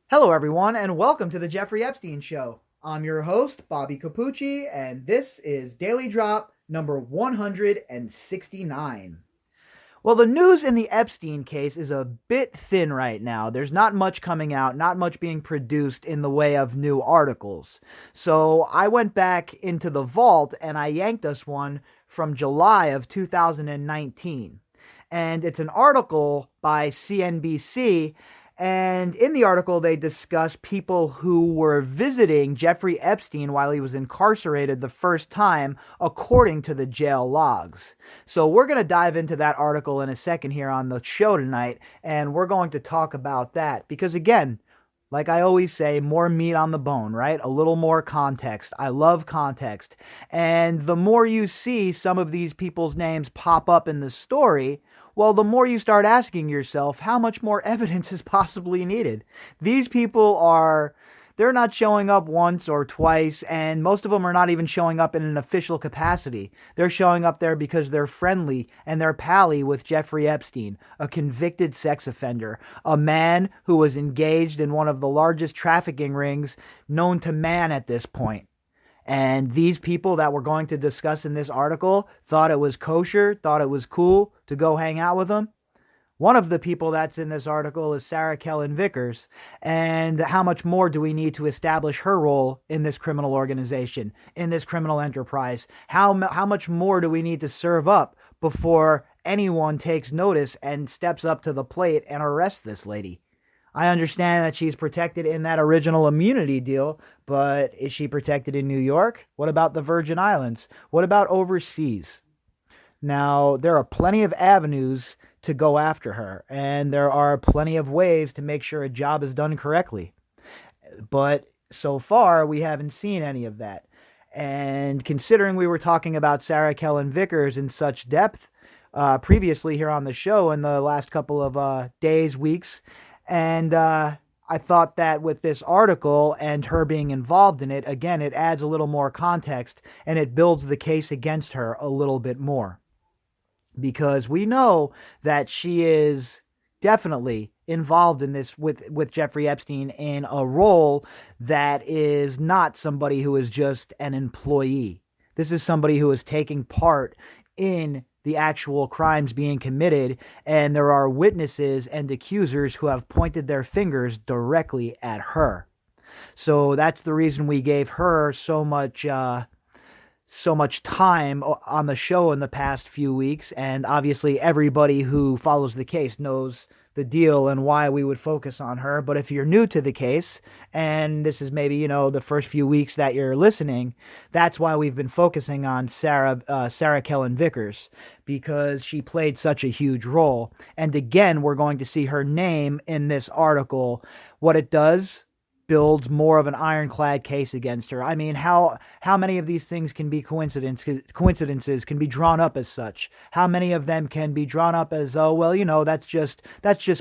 Hello, everyone, and welcome to the Jeffrey Epstein Show. I'm your host, Bobbycapucci, and this is Daily Drop number 169. Well, the news in the Epstein case is a bit thin right now. There's not much coming out, not much being produced in the way of new articles. So I went back into the vault and I yanked us one from July of 2019. And it's an article by CNBC, and in the article, they discuss people who were visiting Jeffrey Epstein while he was incarcerated the first time, according to the jail logs. So we're going to dive into that article in a second here on the show tonight, and we're going to talk about that. Because again, like I always say, more meat on the bone, right? A little more context. I love context. And the more you see some of these people's names pop up in the story, well, the more you start asking yourself how much more evidence is possibly needed. These people they're not showing up once or twice, and most of them are not even showing up in an official capacity. They're showing up there because they're friendly and they're pally with Jeffrey Epstein, a convicted sex offender, a man who was engaged in one of the largest trafficking rings known to man at this point. And these people that we're going to discuss in this article thought it was kosher, thought it was cool to go hang out with them. One of the people that's in this article is Sarah Kellen Vickers, and how much more do we need to establish her role in this criminal organization, in this criminal enterprise? How much more do we need to serve up before anyone takes notice and steps up to the plate and arrests this lady? I understand that she's protected in that original immunity deal, but is she protected in New York? What about the Virgin Islands? What about overseas? Now, there are plenty of avenues to go after her, and there are plenty of ways to make sure a job is done correctly. But so far, we haven't seen any of that. And considering we were talking about Sarah Kellen Vickers in such depth previously here on the show in the last couple of days, weeks, and I thought that with this article and her being involved in it, again, it adds a little more context and it builds the case against her a little bit more. Because we know that she is definitely involved in this with Jeffrey Epstein in a role that is not somebody who is just an employee. This is somebody who is taking part in the actual crimes being committed, and there are witnesses and accusers who have pointed their fingers directly at her. So that's the reason we gave her so much time on the show in the past few weeks, and obviously everybody who follows the case knows the deal and why we would focus on her. But if you're new to the case, and this is maybe, the first few weeks that you're listening, that's why we've been focusing on Sarah Kellen Vickers, because she played such a huge role. And again, we're going to see her name in this article. What it does builds more of an ironclad case against her. I mean, how many of these things can be coincidences, can be drawn up as such? How many of them can be drawn up as, oh, well, that's just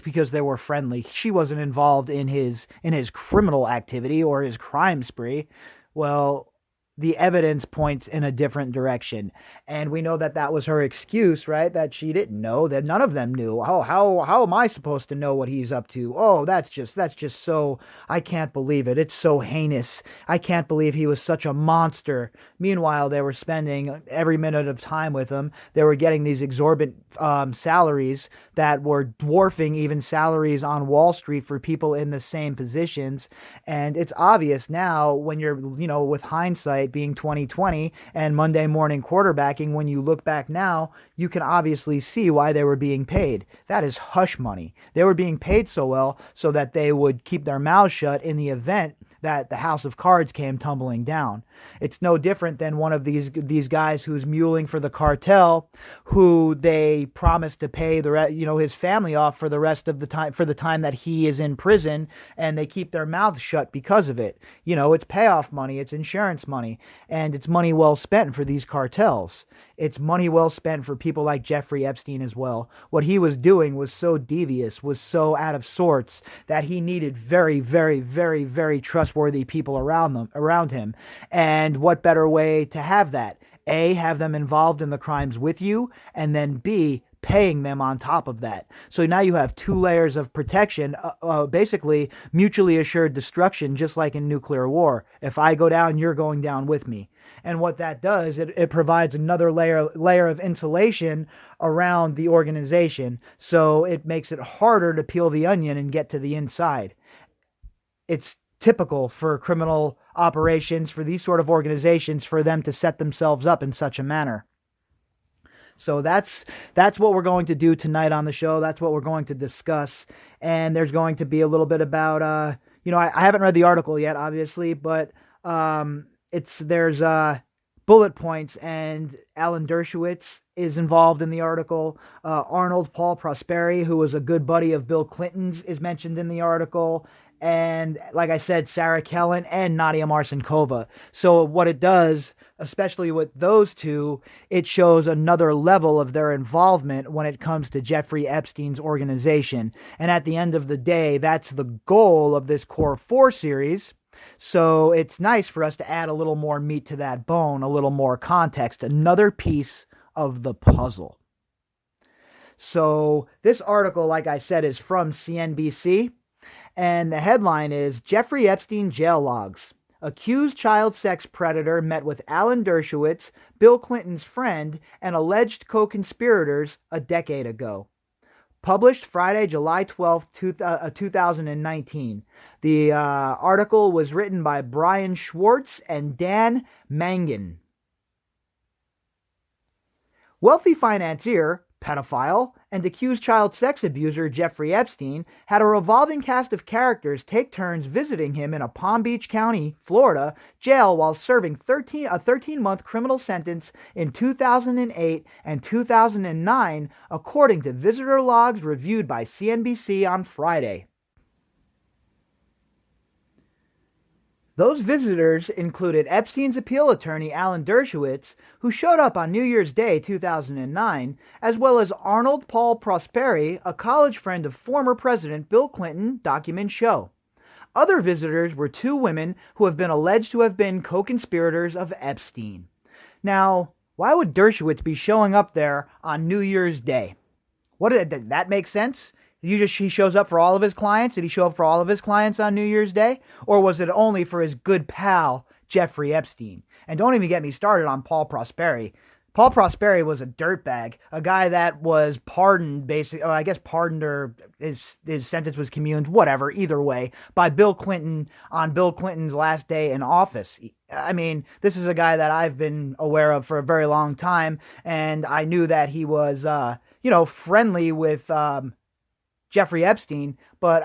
because they were friendly. She wasn't involved in his criminal activity or his crime spree. Well, the evidence points in a different direction. And we know that that was her excuse, right? That she didn't know, that none of them knew. Oh, how am I supposed to know what he's up to? Oh, that's just so, I can't believe it. It's so heinous. I can't believe he was such a monster. Meanwhile, they were spending every minute of time with him. They were getting these exorbitant salaries that were dwarfing even salaries on Wall Street for people in the same positions. And it's obvious now when you're, with hindsight being 2020 and Monday morning quarterbacking, when you look back now, you can obviously see why they were being paid. That is hush money. They were being paid so well so that they would keep their mouths shut in the event that the house of cards came tumbling down. It's no different than one of these guys who's muling for the cartel, who they promised to pay his family off for the rest of the time, for the time that he is in prison, and they keep their mouths shut because of it. It's payoff money, it's insurance money, and it's money well spent for these cartels. It's money well spent for people like Jeffrey Epstein as well. What he was doing was so devious, was so out of sorts, that he needed very, very, very, very trustworthy people around him. And what better way to have that? A, have them involved in the crimes with you, and then B, paying them on top of that. So now you have two layers of protection, basically mutually assured destruction, just like in nuclear war. If I go down, you're going down with me. And what that does, it provides another layer of insulation around the organization, so it makes it harder to peel the onion and get to the inside. It's typical for criminal operations, for these sort of organizations, for them to set themselves up in such a manner. So that's what we're going to do tonight on the show. That's what we're going to discuss. And there's going to be a little bit about, I haven't read the article yet, obviously, but there's bullet points, and Alan Dershowitz is involved in the article. Arnold Paul Prosperi, who was a good buddy of Bill Clinton's, is mentioned in the article. And like I said, Sarah Kellen and Nadia Marcinkova. So what it does, especially with those two, it shows another level of their involvement when it comes to Jeffrey Epstein's organization. And at the end of the day, that's the goal of this Core 4 series. So it's nice for us to add a little more meat to that bone, a little more context, another piece of the puzzle. So this article, like I said, is from CNBC. And the headline is, Jeffrey Epstein Jail Logs. Accused child sex predator met with Alan Dershowitz, Bill Clinton's friend, and alleged co-conspirators a decade ago. Published Friday, July 12, 2019. The article was written by Brian Schwartz and Dan Mangan. Wealthy financier, pedophile, and accused child sex abuser Jeffrey Epstein had a revolving cast of characters take turns visiting him in a Palm Beach County, Florida, jail while serving a 13-month criminal sentence in 2008 and 2009, according to visitor logs reviewed by CNBC on Friday. Those visitors included Epstein's appeal attorney Alan Dershowitz, who showed up on New Year's Day 2009, as well as Arnold Paul Prosperi, a college friend of former President Bill Clinton, documents show. Other visitors were two women who have been alleged to have been co-conspirators of Epstein. Now, why would Dershowitz be showing up there on New Year's Day? Did that make sense? He shows up for all of his clients? Did he show up for all of his clients on New Year's Day? Or was it only for his good pal, Jeffrey Epstein? And don't even get me started on Paul Prosperi. Paul Prosperi was a dirtbag, a guy that was pardoned, or his sentence was communed, whatever, either way, by Bill Clinton on Bill Clinton's last day in office. I mean, this is a guy that I've been aware of for a very long time, and I knew that he was, friendly with Jeffrey Epstein, but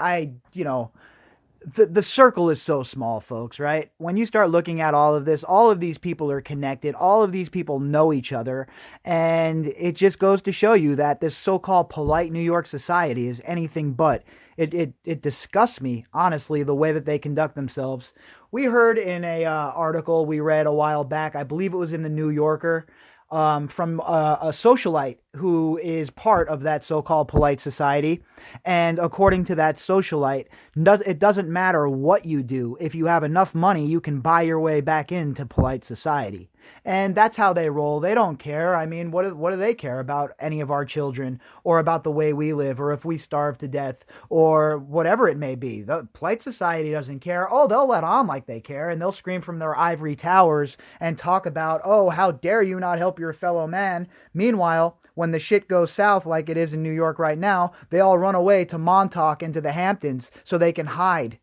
the circle is so small, folks, right? When you start looking at all of this, all of these people are connected, all of these people know each other, and it just goes to show you that this so-called polite New York society is anything but. It disgusts me, honestly, the way that they conduct themselves. We heard in a article we read a while back, I believe it was in the New Yorker, from a socialite who is part of that so-called polite society. And according to that socialite, it doesn't matter what you do. If you have enough money, you can buy your way back into polite society. And that's how they roll. They don't care. I mean, what do they care about any of our children, or about the way we live, or if we starve to death, or whatever it may be? The polite society doesn't care. Oh, they'll let on like they care, and they'll scream from their ivory towers and talk about, oh, how dare you not help your fellow man. Meanwhile, when the shit goes south like it is in New York right now, they all run away to Montauk and to the Hamptons so they can hide.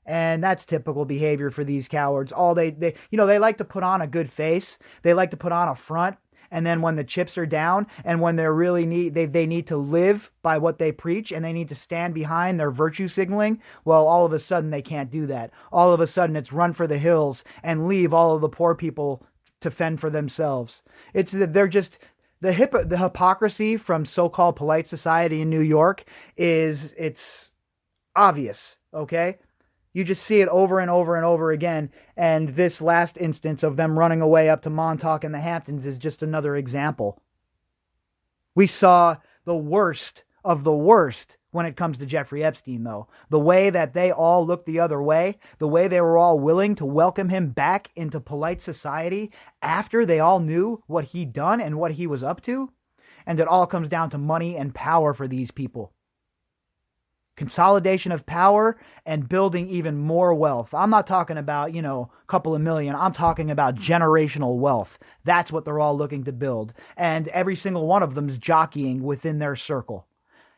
And that's typical behavior for these cowards. They like to put on a good face. They like to put on a front. And then when the chips are down, and when they need to live by what they preach, and they need to stand behind their virtue signaling, well, all of a sudden they can't do that. All of a sudden it's run for the hills and leave all of the poor people to fend for themselves. They're just... The hypocrisy from so-called polite society in New York it's obvious, okay? You just see it over and over and over again, and this last instance of them running away up to Montauk and the Hamptons is just another example. We saw the worst of the worst when it comes to Jeffrey Epstein, though. The way that they all looked the other way, the way they were all willing to welcome him back into polite society after they all knew what he'd done and what he was up to. And it all comes down to money and power for these people. Consolidation of power and building even more wealth. I'm not talking about, a couple of million. I'm talking about generational wealth. That's what they're all looking to build. And every single one of them is jockeying within their circle.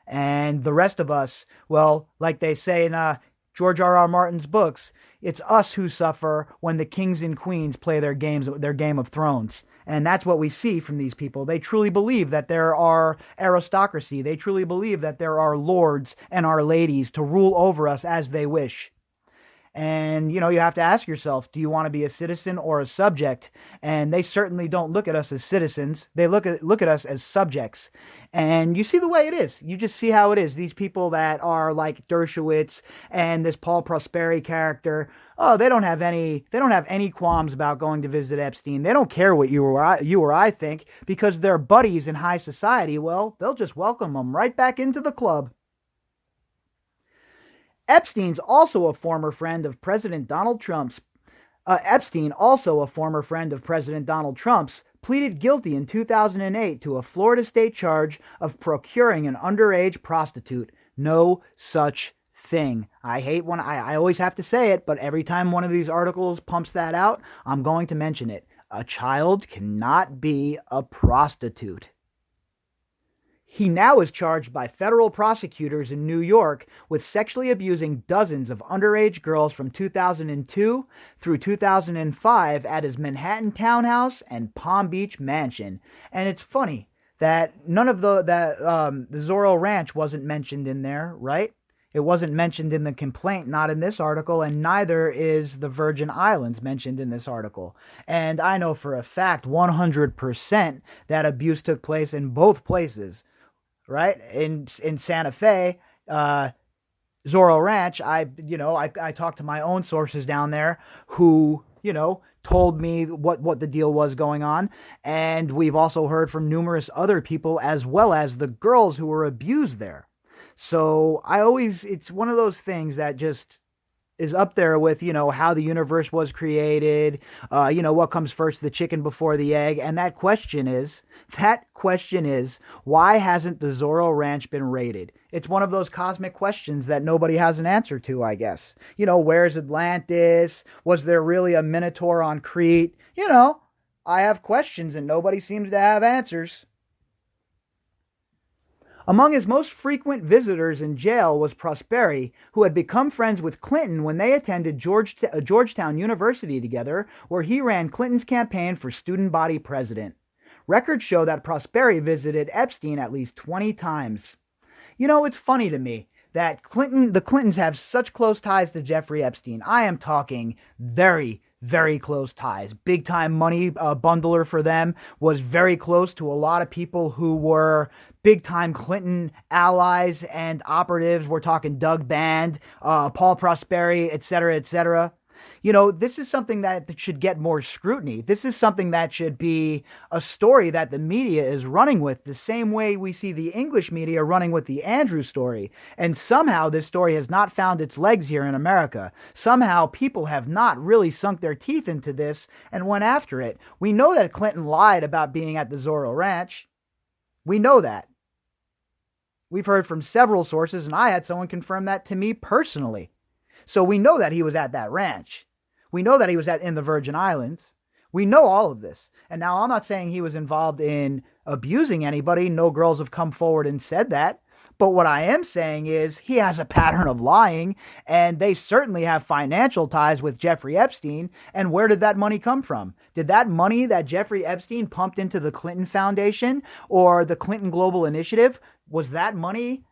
And the rest of us, well, like they say in George R.R. Martin's books, it's us who suffer when the kings and queens play their Game of Thrones. And that's what we see from these people. They truly believe that there are aristocracy. They truly believe that there are lords and our ladies to rule over us as they wish. And, you have to ask yourself, do you want to be a citizen or a subject? And they certainly don't look at us as citizens. They look at us as subjects. And you see the way it is. You just see how it is. These people that are like Dershowitz and this Paul Prosperi character, they don't have any qualms about going to visit Epstein. They don't care what you or I think, because they're buddies in high society. Well, they'll just welcome them right back into the club. Epstein's also a former friend of President Donald Trump's. Epstein, also a former friend of President Donald Trump's, pleaded guilty in 2008 to a Florida state charge of procuring an underage prostitute. No such thing. I hate when I always have to say it, but every time one of these articles pumps that out, I'm going to mention it. A child cannot be a prostitute. He now is charged by federal prosecutors in New York with sexually abusing dozens of underage girls from 2002 through 2005 at his Manhattan townhouse and Palm Beach mansion. And it's funny that none of the Zorro Ranch wasn't mentioned in there, right? It wasn't mentioned in the complaint, not in this article, and neither is the Virgin Islands mentioned in this article. And I know for a fact 100% that abuse took place in both places. Right? In Santa Fe, Zorro Ranch, I talked to my own sources down there who, told me what the deal was going on. And we've also heard from numerous other people as well as the girls who were abused there. So it's one of those things that just is up there with, how the universe was created, what comes first, the chicken before the egg. And that question is, why hasn't the Zorro Ranch been raided? It's one of those cosmic questions that nobody has an answer to, I guess. Where's Atlantis? Was there really a Minotaur on Crete? I have questions and nobody seems to have answers. Among his most frequent visitors in jail was Prosperi, who had become friends with Clinton when they attended Georgetown University together, where he ran Clinton's campaign for student body president. Records show that Prosperi visited Epstein at least 20 times. It's funny to me that the Clintons have such close ties to Jeffrey Epstein. I am talking very, very close ties. Big time money bundler for them, was very close to a lot of people who were big time Clinton allies and operatives. We're talking Doug Band, Paul Prosperi, etc., etc. This is something that should get more scrutiny. This is something that should be a story that the media is running with, the same way we see the English media running with the Andrew story. And somehow this story has not found its legs here in America. Somehow people have not really sunk their teeth into this and went after it. We know that Clinton lied about being at the Zorro Ranch. We know that. We've heard from several sources, and I had someone confirm that to me personally. So we know that he was at that ranch. We know that he was in the Virgin Islands. We know all of this. And now I'm not saying he was involved in abusing anybody. No girls have come forward and said that. But what I am saying is he has a pattern of lying, and they certainly have financial ties with Jeffrey Epstein. And where did that money come from? Did that money that Jeffrey Epstein pumped into the Clinton Foundation or the Clinton Global Initiative, was that money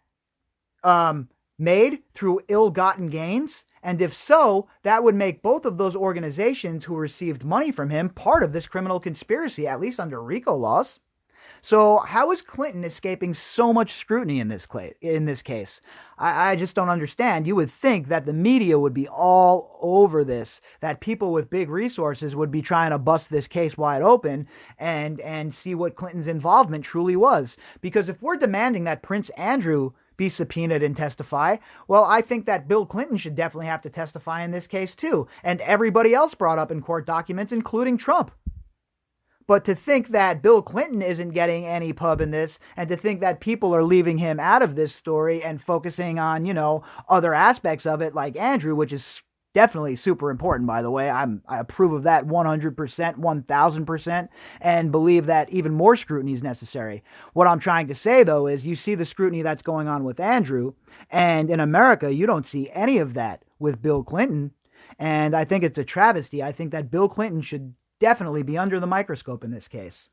made through ill-gotten gains? And if so, that would make both of those organizations who received money from him part of this criminal conspiracy, at least under RICO laws. So how is Clinton escaping so much scrutiny in this case? I just don't understand. You would think that the media would be all over this, that people with big resources would be trying to bust this case wide open and see what Clinton's involvement truly was. Because if we're demanding that Prince Andrew be subpoenaed and testify, well, I think that Bill Clinton should definitely have to testify in this case too, and everybody else brought up in court documents, including Trump. But to think that Bill Clinton isn't getting any pub in this, and to think that people are leaving him out of this story and focusing on, other aspects of it, like Andrew, which is definitely super important, by the way. I approve of that 100%, 1000%, and believe that even more scrutiny is necessary. What I'm trying to say, though, is you see the scrutiny that's going on with Andrew, and in America, you don't see any of that with Bill Clinton. And I think it's a travesty. I think that Bill Clinton should definitely be under the microscope in this case.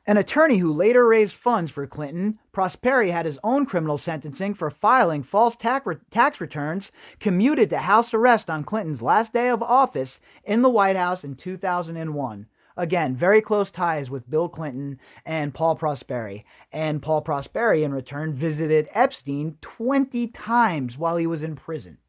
An attorney who later raised funds for Clinton, Prosperi, had his own criminal sentencing for filing false tax returns, commuted to house arrest on Clinton's last day of office in the White House in 2001. Again, very close ties with Bill Clinton and Paul Prosperi. And Paul Prosperi, in return, visited Epstein 20 times while he was in prison.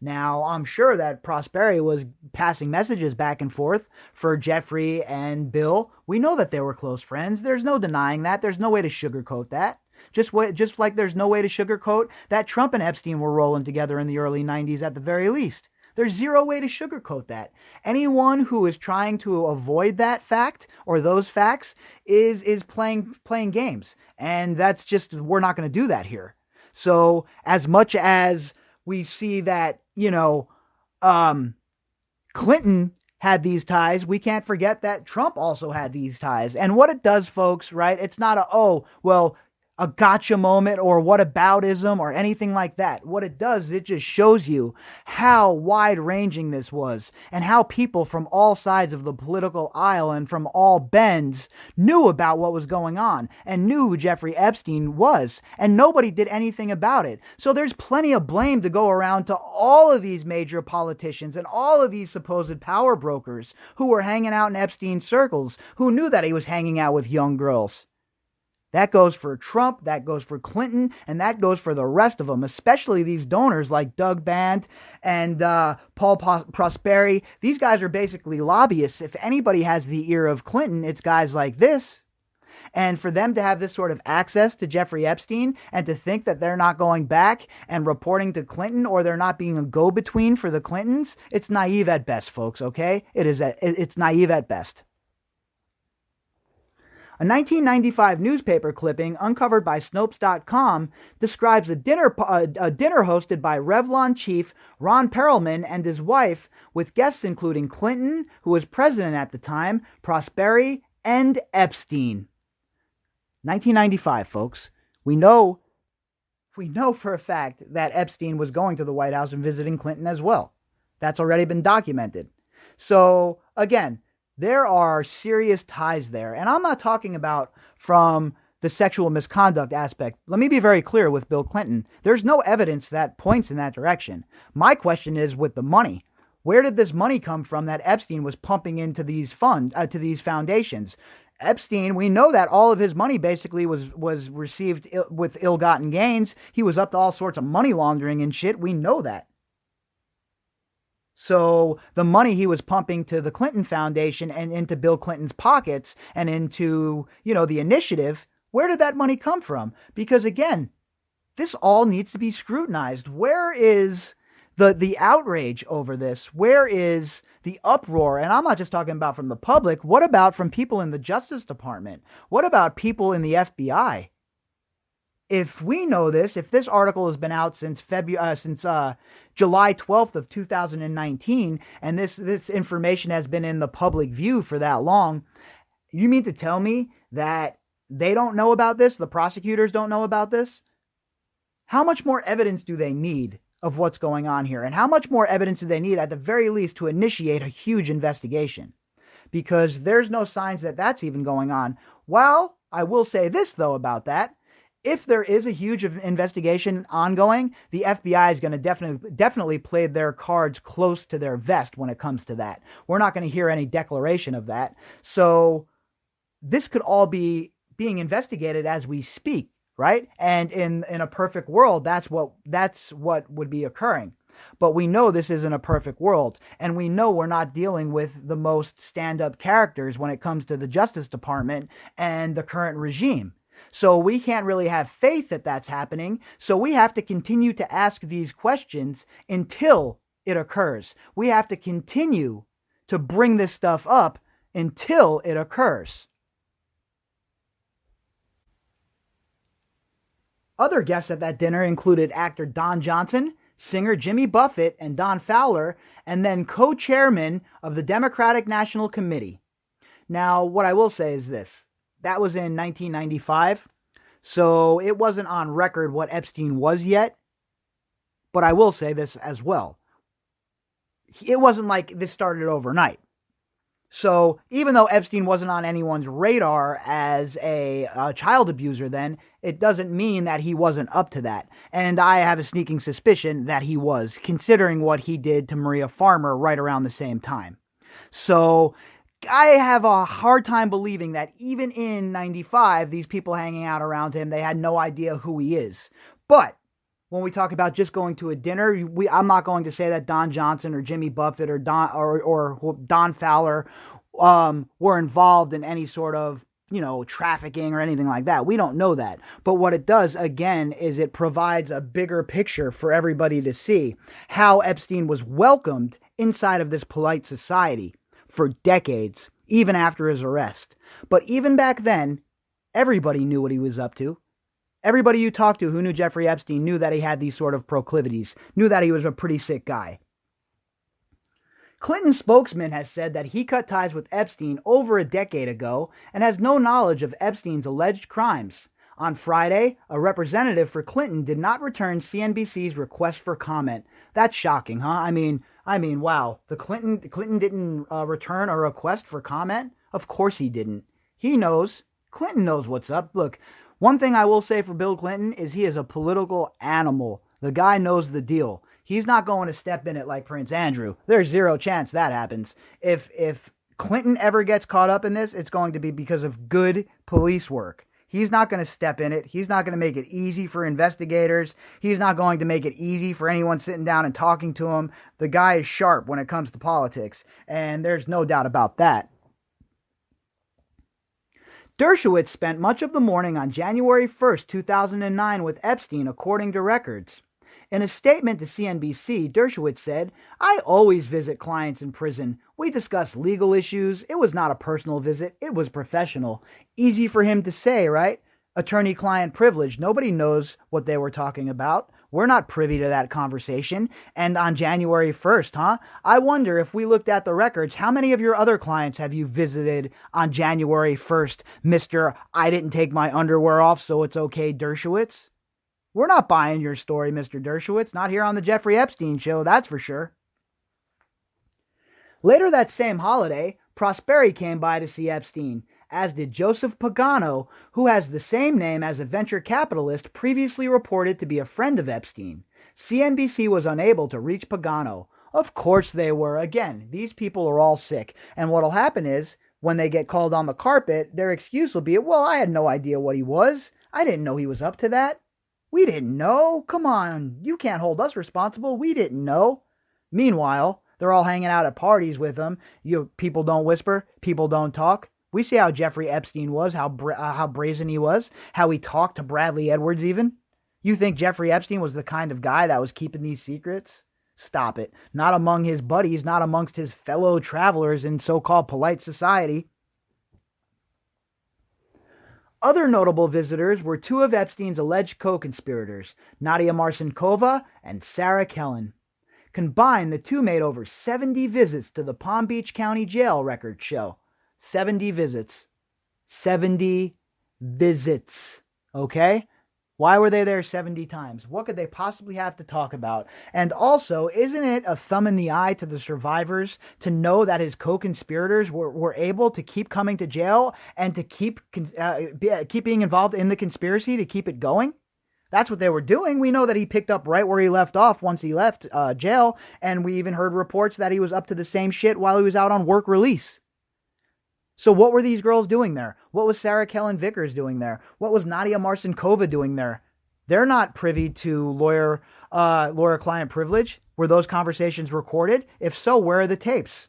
Now, I'm sure that Prosperi was passing messages back and forth for Jeffrey and Bill. We know that they were close friends. There's no denying that. There's no way to sugarcoat that. Just like there's no way to sugarcoat that Trump and Epstein were rolling together in the early 90s at the very least. There's zero way to sugarcoat that. Anyone who is trying to avoid that fact or those facts is playing games. And that's just, we're not going to do that here. So as much as we see that, Clinton had these ties, we can't forget that Trump also had these ties. And what it does, folks, right? It's not a gotcha moment or whataboutism or anything like that. What it does is it just shows you how wide-ranging this was and how people from all sides of the political aisle and from all bends knew about what was going on and knew who Jeffrey Epstein was, and nobody did anything about it. So there's plenty of blame to go around to all of these major politicians and all of these supposed power brokers who were hanging out in Epstein's circles, who knew that he was hanging out with young girls. That goes for Trump, that goes for Clinton, and that goes for the rest of them, especially these donors like Doug Band and Paul Prosperi. These guys are basically lobbyists. If anybody has the ear of Clinton, it's guys like this. And for them to have this sort of access to Jeffrey Epstein and to think that they're not going back and reporting to Clinton, or they're not being a go-between for the Clintons, it's naive at best, folks, okay? It's naive at best. A 1995 newspaper clipping uncovered by Snopes.com describes a dinner hosted by Revlon chief Ron Perelman and his wife, with guests including Clinton, who was president at the time, Prosperi, and Epstein. 1995, folks. We know for a fact that Epstein was going to the White House and visiting Clinton as well. That's already been documented. So, again, there are serious ties there. And I'm not talking about from the sexual misconduct aspect. Let me be very clear with Bill Clinton. There's no evidence that points in that direction. My question is with the money. Where did this money come from that Epstein was pumping into these funds, to these foundations? Epstein, we know that all of his money basically was received with ill-gotten gains. He was up to all sorts of money laundering and shit. We know that. So the money he was pumping to the Clinton Foundation and into Bill Clinton's pockets and into, the initiative, where did that money come from? Because again, this all needs to be scrutinized. Where is the outrage over this? Where is the uproar? And I'm not just talking about from the public. What about from people in the Justice Department? What about people in the FBI? If we know this, if this article has been out since July 12th of 2019, and this information has been in the public view for that long, you mean to tell me that they don't know about this? The prosecutors don't know about this? How much more evidence do they need of what's going on here? And how much more evidence do they need, at the very least, to initiate a huge investigation? Because there's no signs that that's even going on. Well, I will say this, though, about that. If there is a huge investigation ongoing, the FBI is going to definitely play their cards close to their vest when it comes to that. We're not going to hear any declaration of that. So this could all be being investigated as we speak, right? And in a perfect world, that's what would be occurring. But we know this isn't a perfect world, and we know we're not dealing with the most stand-up characters when it comes to the Justice Department and the current regime. So we can't really have faith that that's happening. So we have to continue to ask these questions until it occurs. We have to continue to bring this stuff up until it occurs. Other guests at that dinner included actor Don Johnson, singer Jimmy Buffett, and Don Fowler, and then co-chairman of the Democratic National Committee. Now, what I will say is this. That was in 1995, so it wasn't on record what Epstein was yet, but I will say this as well. It wasn't like this started overnight. So even though Epstein wasn't on anyone's radar as a child abuser then, it doesn't mean that he wasn't up to that. And I have a sneaking suspicion that he was, considering what he did to Maria Farmer right around the same time. So I have a hard time believing that even in 95, these people hanging out around him, they had no idea who he is. But when we talk about just going to a dinner, I'm not going to say that Don Johnson or Jimmy Buffett or Don Fowler were involved in any sort of, trafficking or anything like that. We don't know that. But what it does, again, is it provides a bigger picture for everybody to see how Epstein was welcomed inside of this polite society for decades, even after his arrest. But even back then, everybody knew what he was up to. Everybody you talked to who knew Jeffrey Epstein knew that he had these sort of proclivities, knew that he was a pretty sick guy. Clinton's spokesman has said that he cut ties with Epstein over a decade ago and has no knowledge of Epstein's alleged crimes. On Friday, a representative for Clinton did not return CNBC's request for comment. That's shocking, huh? I mean, wow. Clinton didn't return a request for comment? Of course he didn't. He knows. Clinton knows what's up. Look, one thing I will say for Bill Clinton is he is a political animal. The guy knows the deal. He's not going to step in it like Prince Andrew. There's zero chance that happens. If Clinton ever gets caught up in this, it's going to be because of good police work. He's not going to step in it. He's not going to make it easy for investigators. He's not going to make it easy for anyone sitting down and talking to him. The guy is sharp when it comes to politics, and there's no doubt about that. Dershowitz spent much of the morning on January 1st, 2009 with Epstein, according to records. In a statement to CNBC, Dershowitz said, "I always visit clients in prison. We discuss legal issues. It was not a personal visit. It was professional." Easy for him to say, right? Attorney-client privilege. Nobody knows what they were talking about. We're not privy to that conversation. And on January 1st, huh? I wonder if we looked at the records, how many of your other clients have you visited on January 1st, Mr. I didn't take my underwear off, so it's okay, Dershowitz? We're not buying your story, Mr. Dershowitz. Not here on the Jeffrey Epstein show, that's for sure. Later that same holiday, Prosperi came by to see Epstein, as did Joseph Pagano, who has the same name as a venture capitalist previously reported to be a friend of Epstein. CNBC was unable to reach Pagano. Of course they were. Again, these people are all sick. And what'll happen is, when they get called on the carpet, their excuse will be, well, I had no idea what he was. I didn't know he was up to that. We didn't know. Come on, you can't hold us responsible. We didn't know. Meanwhile, they're all hanging out at parties with him. People don't whisper. People don't talk. We see how Jeffrey Epstein was, how brazen he was, how he talked to Bradley Edwards even. You think Jeffrey Epstein was the kind of guy that was keeping these secrets? Stop it. Not among his buddies, not amongst his fellow travelers in so-called polite society. Other notable visitors were two of Epstein's alleged co-conspirators, Nadia Marcinkova and Sarah Kellen. Combined, the two made over 70 visits to the Palm Beach County Jail, records show. 70 visits. 70 visits. Okay? Why were they there 70 times? What could they possibly have to talk about? And also, isn't it a thumb in the eye to the survivors to know that his co-conspirators were able to keep coming to jail and to keep being involved in the conspiracy to keep it going? That's what they were doing. We know that he picked up right where he left off once he left jail, and we even heard reports that he was up to the same shit while he was out on work release. So what were these girls doing there? What was Sarah Kellen Vickers doing there? What was Nadia Marcinkova doing there? They're not privy to lawyer-client privilege. Were those conversations recorded? If so, where are the tapes?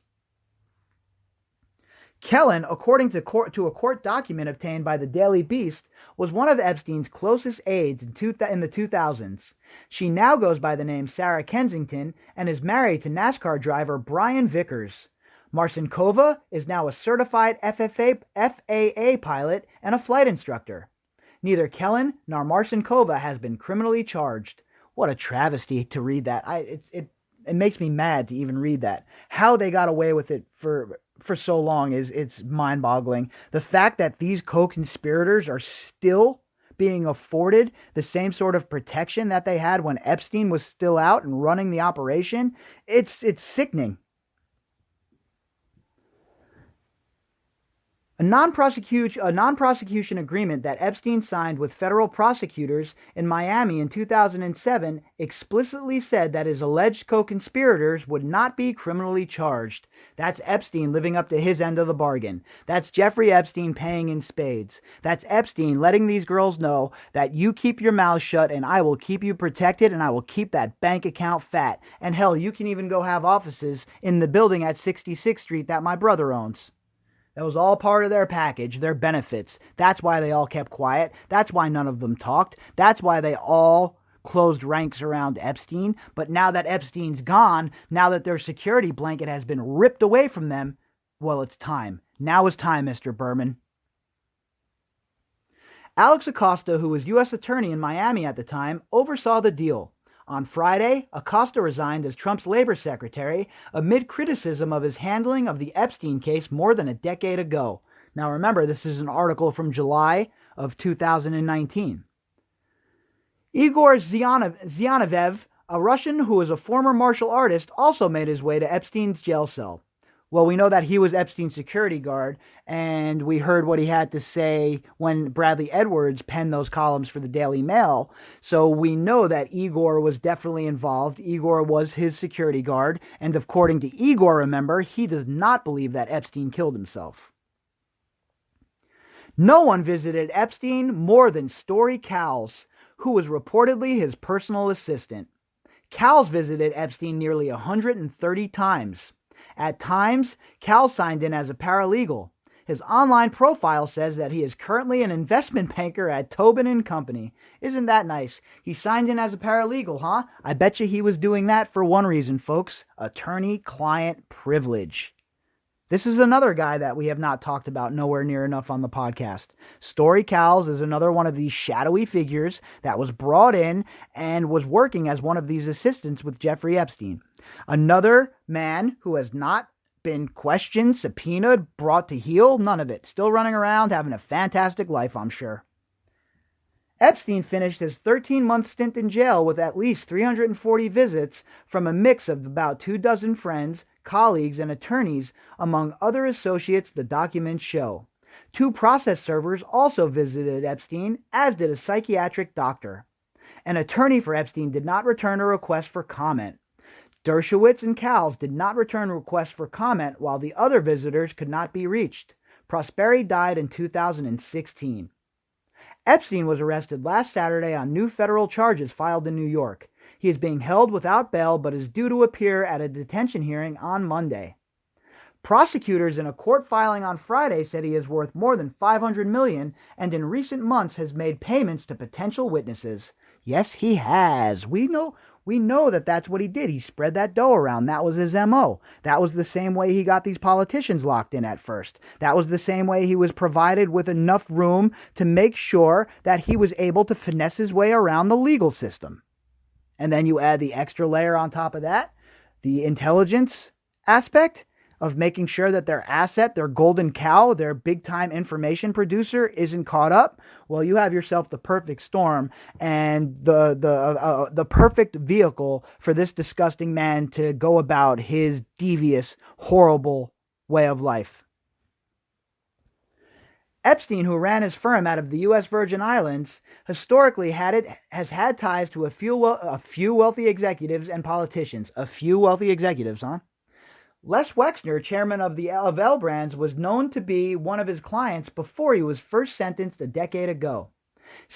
Kellen, according to a court document obtained by the Daily Beast, was one of Epstein's closest aides in the 2000s. She now goes by the name Sarah Kensington and is married to NASCAR driver Brian Vickers. Marcinkova is now a certified FAA pilot and a flight instructor. Neither Kellen nor Marcinkova has been criminally charged. What a travesty to read that. It makes me mad to even read that. How they got away with it for so long it's mind-boggling. The fact that these co-conspirators are still being afforded the same sort of protection that they had when Epstein was still out and running the operation, it's sickening. A non-prosecution agreement that Epstein signed with federal prosecutors in Miami in 2007 explicitly said that his alleged co-conspirators would not be criminally charged. That's Epstein living up to his end of the bargain. That's Jeffrey Epstein paying in spades. That's Epstein letting these girls know that you keep your mouth shut and I will keep you protected and I will keep that bank account fat. And hell, you can even go have offices in the building at 66th Street that my brother owns. That was all part of their package, their benefits. That's why they all kept quiet. That's why none of them talked. That's why they all closed ranks around Epstein. But now that Epstein's gone, now that their security blanket has been ripped away from them, well, it's time. Now is time, Mr. Berman. Alex Acosta, who was U.S. Attorney in Miami at the time, oversaw the deal. On Friday, Acosta resigned as Trump's labor secretary amid criticism of his handling of the Epstein case more than a decade ago. Now remember, this is an article from July of 2019. Igor Zianovev, a Russian who is a former martial artist, also made his way to Epstein's jail cell. Well, we know that he was Epstein's security guard, and we heard what he had to say when Bradley Edwards penned those columns for the Daily Mail. So we know that Igor was definitely involved. Igor was his security guard, and according to Igor, remember, he does not believe that Epstein killed himself. No one visited Epstein more than Story Cowles, who was reportedly his personal assistant. Cowles visited Epstein nearly 130 times. At times, Cal signed in as a paralegal. His online profile says that he is currently an investment banker at Tobin & Company. Isn't that nice? He signed in as a paralegal, huh? I bet you he was doing that for one reason, folks. Attorney-client privilege. This is another guy that we have not talked about nowhere near enough on the podcast. Story Cowles is another one of these shadowy figures that was brought in and was working as one of these assistants with Jeffrey Epstein. Another man who has not been questioned, subpoenaed, brought to heel, none of it. Still running around, having a fantastic life, I'm sure. Epstein finished his 13-month stint in jail with at least 340 visits from a mix of about 24 friends, colleagues, and attorneys, among other associates the documents show. 2 process servers also visited Epstein, as did a psychiatric doctor. An attorney for Epstein did not return a request for comment. Dershowitz and Cowles did not return requests for comment while the other visitors could not be reached. Prosperi died in 2016. Epstein was arrested last Saturday on new federal charges filed in New York. He is being held without bail but is due to appear at a detention hearing on Monday. Prosecutors in a court filing on Friday said he is worth more than $500 million and in recent months has made payments to potential witnesses. Yes, he has. We know that that's what he did. He spread that dough around. That was his M.O. That was the same way he got these politicians locked in at first. That was the same way he was provided with enough room to make sure that he was able to finesse his way around the legal system. And then you add the extra layer on top of that, the intelligence aspect of making sure that their asset, their golden cow, their big-time information producer isn't caught up. Well, you have yourself the perfect storm and the perfect vehicle for this disgusting man to go about his devious, horrible way of life. Epstein, who ran his firm out of the U.S. Virgin Islands, historically has had ties to a few wealthy executives and politicians. A few wealthy executives, huh? Les Wexner, chairman of L Brands, was known to be one of his clients before he was first sentenced a decade ago.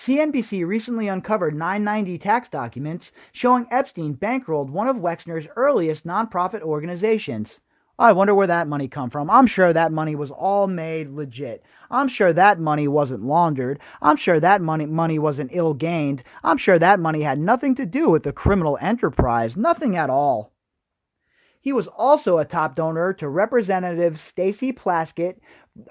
CNBC recently uncovered 990 tax documents showing Epstein bankrolled one of Wexner's earliest nonprofit organizations. I wonder where that money come from. I'm sure that money was all made legit. I'm sure that money wasn't laundered. I'm sure that money wasn't ill-gained. I'm sure that money had nothing to do with the criminal enterprise. Nothing at all. He was also a top donor to Representative Stacey Plaskett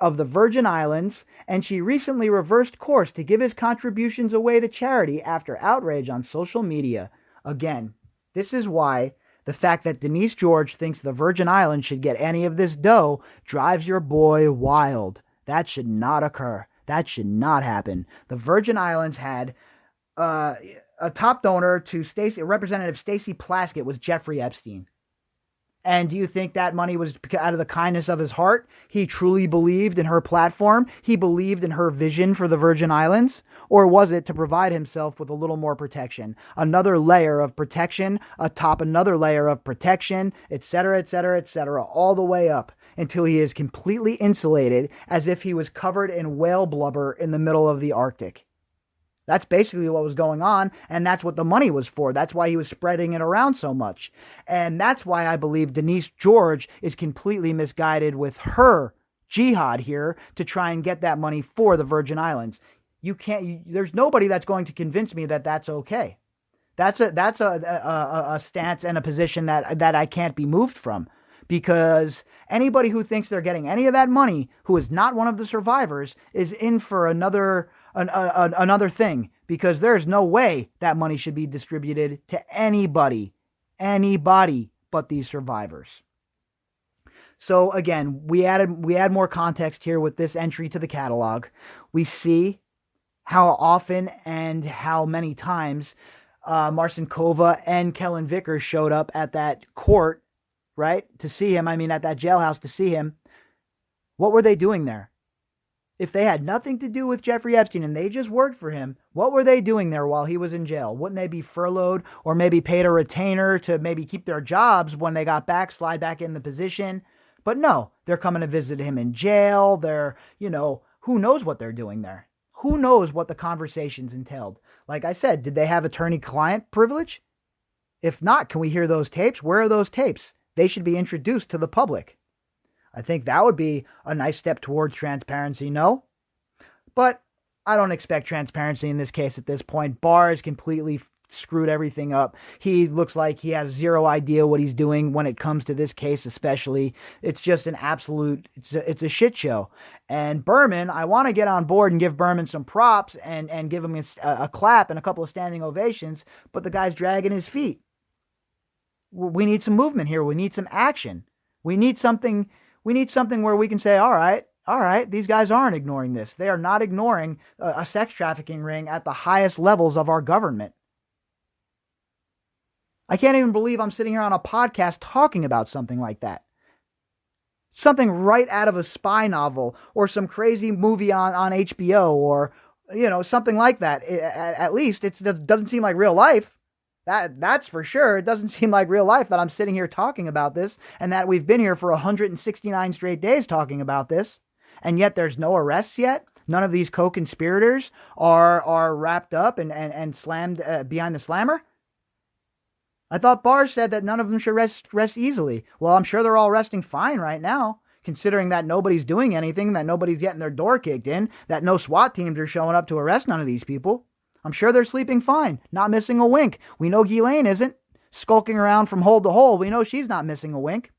of the Virgin Islands, and she recently reversed course to give his contributions away to charity after outrage on social media. Again, this is why the fact that Denise George thinks the Virgin Islands should get any of this dough drives your boy wild. That should not occur. That should not happen. The Virgin Islands had a top donor to Representative Stacey Plaskett was Jeffrey Epstein. And do you think that money was out of the kindness of his heart? He truly believed in her platform? He believed in her vision for the Virgin Islands? Or was it to provide himself with a little more protection? Another layer of protection, atop another layer of protection, etc., etc., etc., all the way up until he is completely insulated as if he was covered in whale blubber in the middle of the Arctic. That's basically what was going on, and that's what the money was for. That's why he was spreading it around so much. And that's why I believe Denise George is completely misguided with her jihad here to try and get that money for the Virgin Islands. There's nobody that's going to convince me that that's okay. That's a stance and a position that I can't be moved from. Because anybody who thinks they're getting any of that money, who is not one of the survivors, is in for another thing, because there's no way that money should be distributed to anybody but these survivors. So again, we add more context here with this entry to the catalog. We see how often and how many times Marcinkova and Kellen Vickers showed up at that court, right, to see him. I mean, at that jailhouse to see him. What were they doing there? If they had nothing to do with Jeffrey Epstein and they just worked for him, what were they doing there while he was in jail? Wouldn't they be furloughed or maybe paid a retainer to maybe keep their jobs when they got back, slide back in the position? But no, they're coming to visit him in jail. They're, who knows what they're doing there? Who knows what the conversations entailed? Like I said, did they have attorney-client privilege? If not, can we hear those tapes? Where are those tapes? They should be introduced to the public. I think that would be a nice step towards transparency, no? But I don't expect transparency in this case at this point. Barr has completely screwed everything up. He looks like he has zero idea what he's doing when it comes to this case especially. It's just an absolute, it's a shit show. And Berman, I want to get on board and give Berman some props and give him a clap and a couple of standing ovations, but the guy's dragging his feet. We need some movement here. We need some action. We need something where we can say, all right, these guys aren't ignoring this. They are not ignoring a sex trafficking ring at the highest levels of our government. I can't even believe I'm sitting here on a podcast talking about something like that. Something right out of a spy novel or some crazy movie on HBO or, something like that. At least it doesn't seem like real life. That's for sure. It doesn't seem like real life that I'm sitting here talking about this and that we've been here for 169 straight days talking about this. And yet there's no arrests yet. None of these co-conspirators are wrapped up and slammed behind the slammer. I thought Barr said that none of them should rest easily. Well, I'm sure they're all resting fine right now, considering that nobody's doing anything, that nobody's getting their door kicked in, that no SWAT teams are showing up to arrest none of these people. I'm sure they're sleeping fine, not missing a wink. We know Ghislaine isn't skulking around from hole to hole. We know she's not missing a wink.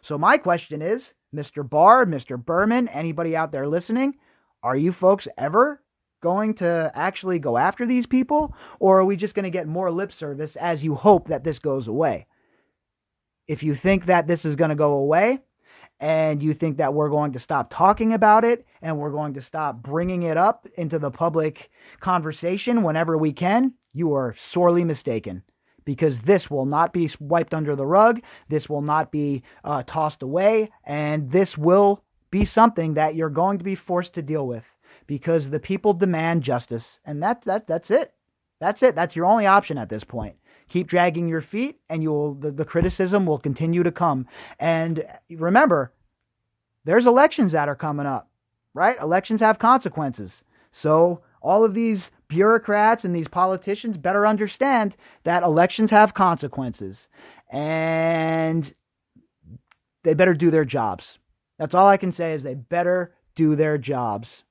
So my question is, Mr. Barr, Mr. Berman, anybody out there listening, are you folks ever going to actually go after these people? Or are we just going to get more lip service as you hope that this goes away? If you think that this is going to go away, and you think that we're going to stop talking about it and we're going to stop bringing it up into the public conversation whenever we can, you are sorely mistaken. Because this will not be wiped under the rug, this will not be tossed away, and this will be something that you're going to be forced to deal with. Because the people demand justice, and that's it. That's it. That's your only option at this point. Keep dragging your feet, and the criticism will continue to come. And remember, there's elections that are coming up, right? Elections have consequences. So all of these bureaucrats and these politicians better understand that elections have consequences, and they better do their jobs. That's all I can say is they better do their jobs.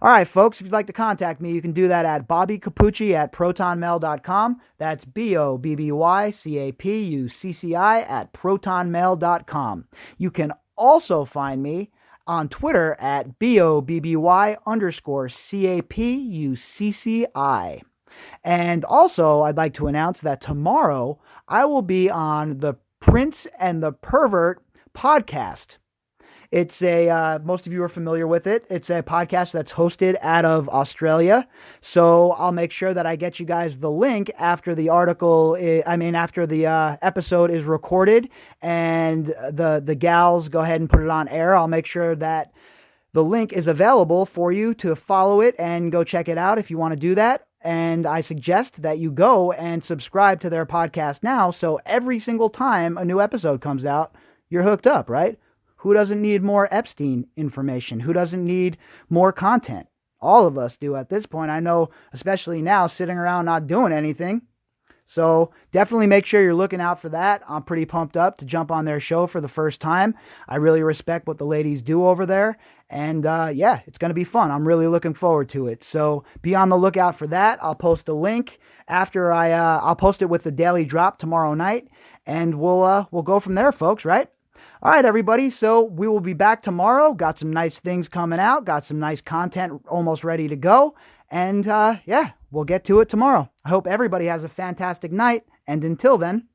All right, folks, if you'd like to contact me, you can do that at bobbycapucci@protonmail.com. That's BOBBYCAPUCCI@protonmail.com. You can also find me on Twitter at BOBBY_CAPUCCI. And also, I'd like to announce that tomorrow I will be on the Prince and the Pervert podcast. It's most of you are familiar with it. It's a podcast that's hosted out of Australia. So I'll make sure that I get you guys the link after the after the episode is recorded and the gals go ahead and put it on air. I'll make sure that the link is available for you to follow it and go check it out if you want to do that. And I suggest that you go and subscribe to their podcast now, so every single time a new episode comes out, you're hooked up, right? Who doesn't need more Epstein information? Who doesn't need more content? All of us do at this point. I know, especially now, sitting around not doing anything. So definitely make sure you're looking out for that. I'm pretty pumped up to jump on their show for the first time. I really respect what the ladies do over there. And yeah, it's going to be fun. I'm really looking forward to it. So be on the lookout for that. I'll post a link after I'll post it with the daily drop tomorrow night. And we'll go from there, folks, right? All right, everybody. So we will be back tomorrow. Got some nice things coming out. Got some nice content almost ready to go. And yeah, we'll get to it tomorrow. I hope everybody has a fantastic night. And until then,